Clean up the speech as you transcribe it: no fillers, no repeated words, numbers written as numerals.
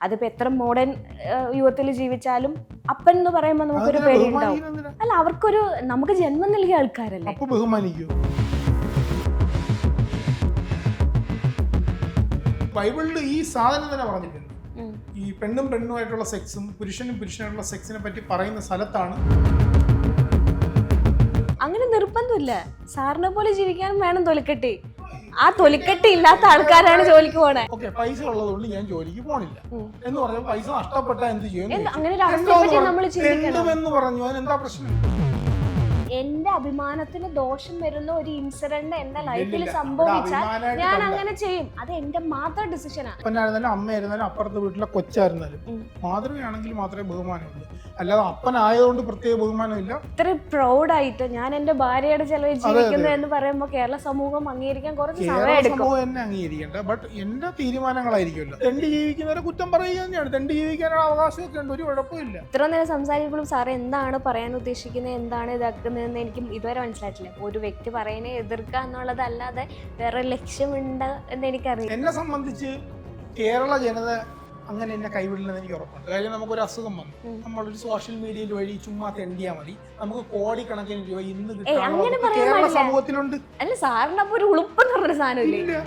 അതിപ്പോ എത്ര മോഡേൺ യുവത്തിൽ ജീവിച്ചാലും അപ്പൻ എന്ന് പറയുമ്പോൾ നമുക്കൊരു പേടി ഉണ്ടാവും. അല്ല, അവർക്കൊരു നമുക്ക് ജന്മം നൽകിയ ആൾക്കാരല്ലേ. ബൈബിളിൽ ഈ സാധനം തന്നെ പറഞ്ഞിട്ടുണ്ട്. ഈ പെണ്ണും പെണ്ണുമായിട്ടുള്ള സെക്സും പുരുഷനും പുരുഷനായിട്ടുള്ള സെക്സിനെ പറ്റി പറയുന്ന സ്ഥലത്താണ്. അങ്ങനെ നിർബന്ധമില്ല. സാറിനെ പോലെ ജീവിക്കാനും വേണം തൊലിക്കെട്ടി. ആ തൊലിക്കെട്ടി ഇല്ലാത്ത ആൾക്കാരാണ് ജോലിക്ക് പോണേ. പൈസ ഉള്ളതുകൊണ്ട് ഞാൻ ജോലിക്ക് പോണില്ല എന്ന് പറഞ്ഞാൽ പൈസ നഷ്ടപ്പെട്ടാൽ എന്ത് ചെയ്യും? അങ്ങനെ ഒരു അവസ്ഥയെ നമ്മൾ ചിന്തിക്കണം എന്ന് പറഞ്ഞു. അതിനെന്താ പ്രശ്നം? എന്റെ അഭിമാനത്തിന് ദോഷം വരുന്ന ഒരു ഇൻസിഡന്റ് എന്റെ ലൈഫിൽ സംഭവിച്ചാൽ ഞാൻ അങ്ങനെ ചെയ്യും. അത് എന്റെ മാത്രം ഡിസിഷനാണ്. അപ്പനായിരുന്നാലും അമ്മയായിരുന്നാലും അപ്പുറത്തെ വീട്ടിലെ കൊച്ചായിരുന്നാലും മാതൃകയാണെങ്കിൽ മാത്രമേ ബഹുമാനമുള്ളൂ. അല്ലാതെ അപ്പനായതുകൊണ്ട് പ്രത്യേക ബഹുമാനമില്ല. ഇത്ര പ്രൗഡായിട്ട് ഞാൻ എന്റെ ഭാര്യയുടെ ചെലവിൽ ജീവിക്കുന്നു എന്ന് പറയുമ്പോൾ കേരള സമൂഹം അംഗീകരിക്കാൻ കുറച്ച് സമയം എടുക്കും. സമൂഹം എന്നെ അംഗീകരിക്കണ്ട, ബട്ട് എന്റെ തീരുമാനങ്ങളായിരിക്കുമല്ലോ. തെണ്ടി ജീവിക്കുന്നവരെ കുറ്റം പറയുക തന്നെയാണ്. തെണ്ടി ജീവിക്കാനുള്ള അവകാശമൊക്കെ ഉണ്ട്, ഒരു കുഴപ്പമില്ല. ഇത്ര നേരം സംസാരിക്കുമ്പോഴും സാറ് എന്താണ് പറയാൻ ഉദ്ദേശിക്കുന്നത്, എന്താണ് ഇതാക്കുന്നതെന്ന് എനിക്ക് ഇതുവരെ മനസ്സിലായിട്ടില്ല. ഒരു വ്യക്തി പറയുന്നത് എതിർക്കുക എന്നുള്ളതല്ലാതെ വേറെ ലക്ഷ്യമുണ്ട് എന്ന് എനിക്കറിയാം. എന്നെ സംബന്ധിച്ച് കേരള ജനത അങ്ങനെ എന്നെ കൈവിടില്ലെന്ന് എനിക്ക് ഉറപ്പുണ്ട്. കാര്യം നമുക്കൊരു അസുഖം വന്നു, നമ്മളൊരു സോഷ്യൽ മീഡിയയിൽ വഴി ചുമ്മാ തെണ്ടിയാൽ മതി, നമുക്ക് കോടിക്കണക്കിന് രൂപ ഇന്ന് കിട്ടാൻ കേരള സമൂഹത്തിലുണ്ട്. അല്ല, സാറിന് അപ്പൊ ഒരു ഉളുപ്പെന്ന് പറഞ്ഞ സാധനം ഇല്ലേ?